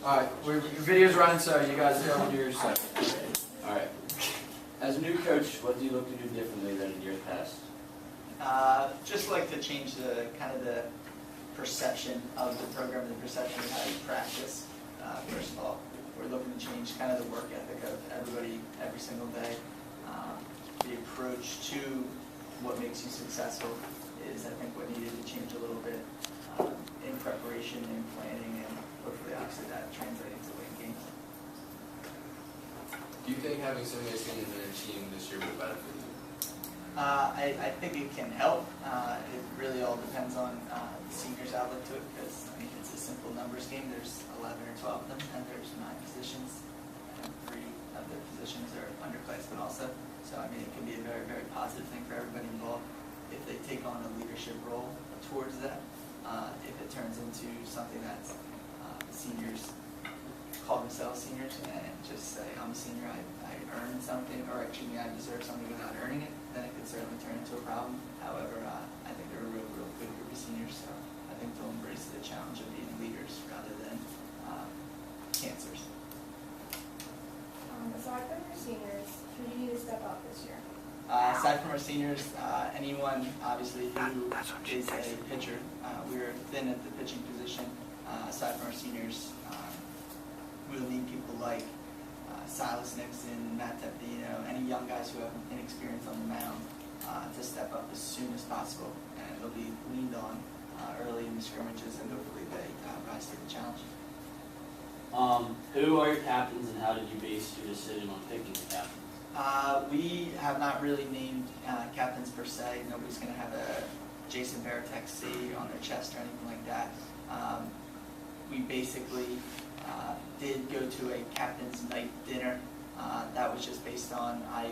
Alright, your video's running, so you guys go and do your stuff. Alright. As a new coach, what do you look to do differently than in years past? Just like to change the the perception of the program, the perception of how you practice. First of all, we're looking to change the work ethic of everybody every single day. The approach to what makes you successful is, I think, what needed to change a little bit in preparation and planning, and hopefully, obviously, that translates to win games. Do you think having so many seniors in your team this year will benefit you? I think it can help. It really all depends on the seniors' outlook to it, because it's a simple numbers game. There's 11 or 12 of them, and there's 9 positions, and 3 of the positions are underclassmen also. So it can be a very, very positive thing for everybody involved if they take on a leadership role towards that. If it turns into something that's seniors call themselves seniors and just say, I'm a senior, I earned something, or actually I deserve something without earning it, then it could certainly turn into a problem. However, I think they're a real good group of seniors, so I think they'll embrace the challenge of being leaders rather than cancers. Aside from your seniors, who do you need to step up this year? Aside from our seniors, anyone obviously who is a pitcher. We're thin at the pitching position. Aside from our seniors, we'll need people like Silas Nixon, Matt Tepino, any young guys who have inexperience on the mound to step up as soon as possible. And they'll be leaned on early in the scrimmages, and hopefully they rise to the challenge. Who are your captains, and how did you base your decision on picking the captains? We have not really named captains per se. Nobody's going to have a Jason Veritek C on their chest or anything like that. We basically did go to a captain's night dinner. That was just based on, I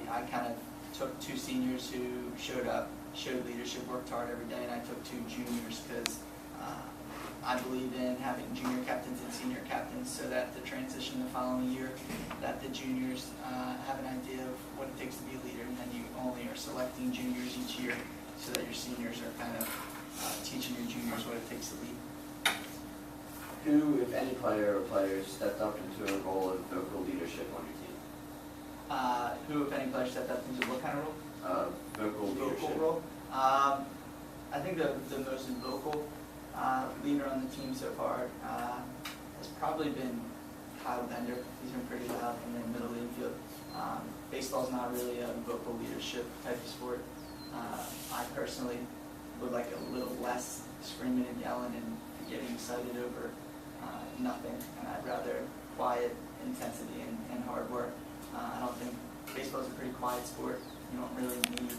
took 2 seniors who showed up, showed leadership, worked hard every day, and I took 2 juniors because I believe in having junior captains and senior captains so that the transition the following year, that the juniors have an idea of what it takes to be a leader, and then you only are selecting juniors each year so that your seniors are teaching your juniors what it takes to lead. Who, if any player or players, stepped up into a role of vocal leadership on your team? Who, if any player, stepped up into what kind of role? Vocal leadership. Role? I think the most vocal leader on the team so far has probably been Kyle Bender. He's been pretty loud in the middle infield. Baseball's not really a vocal leadership type of sport. I personally would like a little less screaming and yelling and getting excited over nothing, and I'd rather quiet intensity and hard work. I don't think baseball's a pretty quiet sport. You don't really need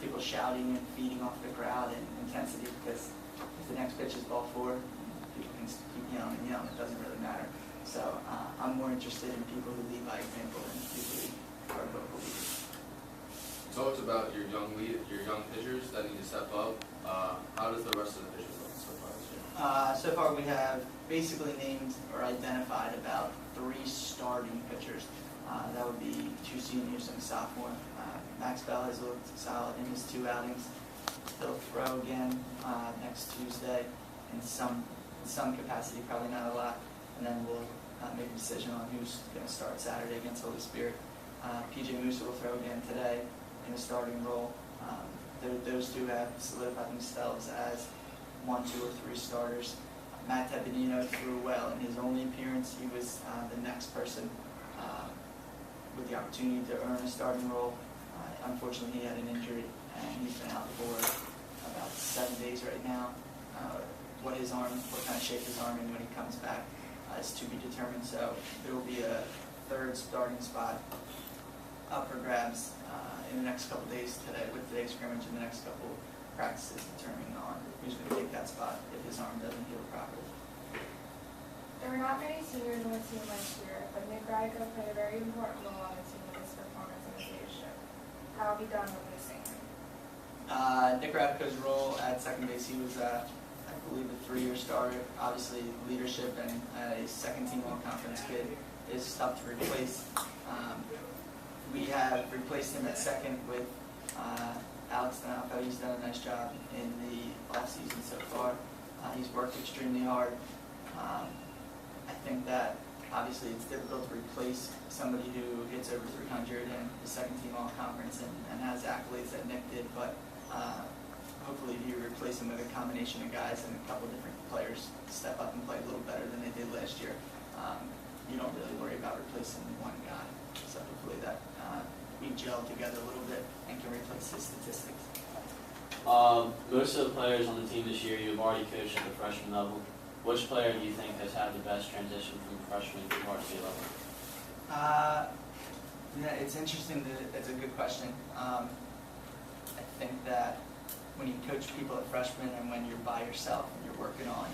people shouting and feeding off the crowd and intensity, because if the next pitch is ball 4, people can keep yelling and yelling. It doesn't really matter. So I'm more interested in people who lead by example than people who are vocal leaders. So it's about your young pitchers that need to step up. How does the rest of the pitchers look so far this year? So far we have basically named or identified about 3 starting pitchers. That would be 2 seniors and a sophomore. Max Bell has looked solid in his 2 outings. He'll throw again next Tuesday in some capacity, probably not a lot. And then we'll make a decision on who's going to start Saturday against Holy Spirit. PJ Musa will throw again today in a starting role. Those 2 have solidified themselves as 1, 2, or 3 starters. Matt Tepino threw well in his only appearance. He was the next person with the opportunity to earn a starting role. Unfortunately, he had an injury, and he's been out for about 7 days right now. What kind of shape his arm in when he comes back is to be determined. So there will be a 3rd starting spot up for grabs in the next couple days with today's scrimmage, and the next couple practices, determining on who's going to take that spot if his arm doesn't heal properly. There were not many seniors on the team last year, but Nick Ryko played a very important role on the team in his performance and his leadership. How have you done with missing him? Nick Radko's role at second base, he was, I believe, a 3-year starter. Obviously, leadership and a second-team all-conference kid is tough to replace. We have replaced him at second with Alex Donato. He's done a nice job in the offseason so far. He's worked extremely hard. I think that obviously it's difficult to replace somebody who hits over 300 and is second team all conference and has accolades that Nick did, but hopefully you replace him with a combination of guys and a couple different players step up and play a little better than they did last year. You don't really worry about replacing one guy. So hopefully that we gel together a little bit and can replace his statistics. Most of the players on the team this year you've already coached at the freshman level. Which player do you think has had the best transition from freshman to varsity level? Yeah, it's interesting. It's a good question. I think that when you coach people at freshman and when you're by yourself and you're working on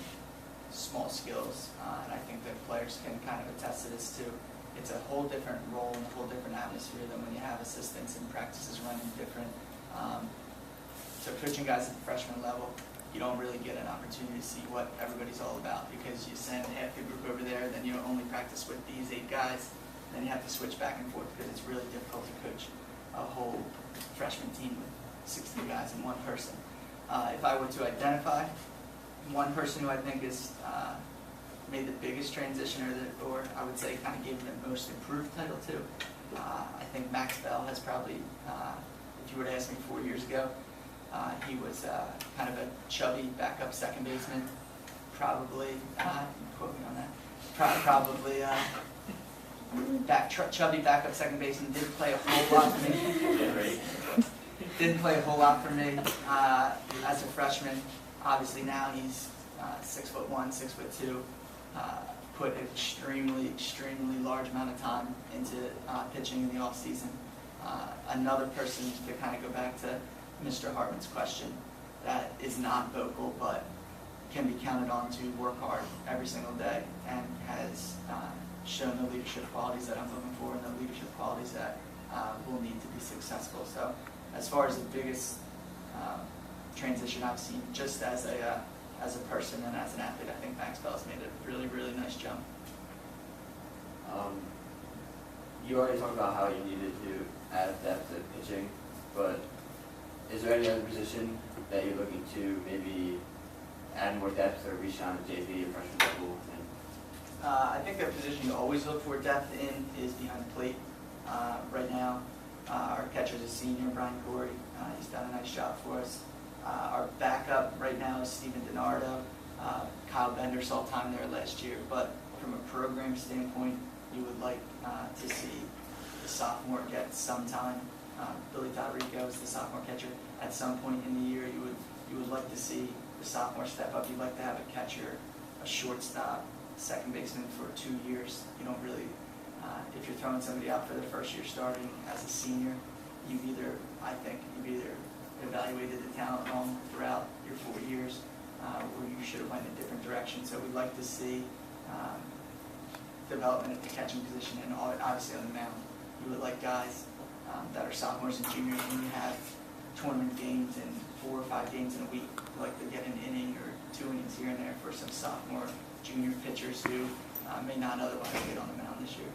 small skills, and I think that players can kind of attest to this too, it's a whole different role and a whole different atmosphere than when you have assistants and practices running different. So coaching guys at the freshman level, you don't really get an opportunity to see what everybody's all about because you send half your group over there, then you only practice with these 8 guys, and then you have to switch back and forth because it's really difficult to coach a whole freshman team with 60 guys and one person. If I were to identify one person who I think has made the biggest transition, or I would say kind of gave the most improved title to, I think Max Bell has probably, if you were to ask me 4 years ago, he was kind of a chubby backup second baseman, probably, quote me on that, probably chubby backup second baseman, didn't play a whole lot for me. Didn't play a whole lot for me as a freshman. Obviously now he's 6'1", 6'2", put an extremely large amount of time into pitching in the off season. Another person to kind of go back to Mr. Hartman's question, that is not vocal but can be counted on to work hard every single day and has shown the leadership qualities that I'm looking for and the leadership qualities that will need to be successful. So as far as the biggest transition I've seen just as a person and as an athlete, I think Max Bell's made a really nice jump. You already talked about how you needed to add depth to pitching, but is there any other position that you're looking to maybe add more depth or reach on the JV or freshman level? I think the position you always look for depth in is behind the plate. Right now, our catcher is a senior, Brian Corey. He's done a nice job for us. Our backup right now is Steven DiNardo. Kyle Bender saw time there last year, but from a program standpoint, you would like to see the sophomore get some time. Billy Tallarico is the sophomore catcher. At some point in the year, you would like to see the sophomore step up. You'd like to have a catcher, a shortstop, second baseman for 2 years. You don't really, if you're throwing somebody out for their first year starting as a senior, you've either evaluated the talent wrong throughout your 4 years, or you should have went in a different direction. So we'd like to see development at the catching position and obviously on the mound. You would like guys that are sophomores and juniors when you have tournament games and 4 or 5 games in a week. You like to get an inning or 2 innings here and there for some sophomore, junior pitchers who may not otherwise get on the mound this year.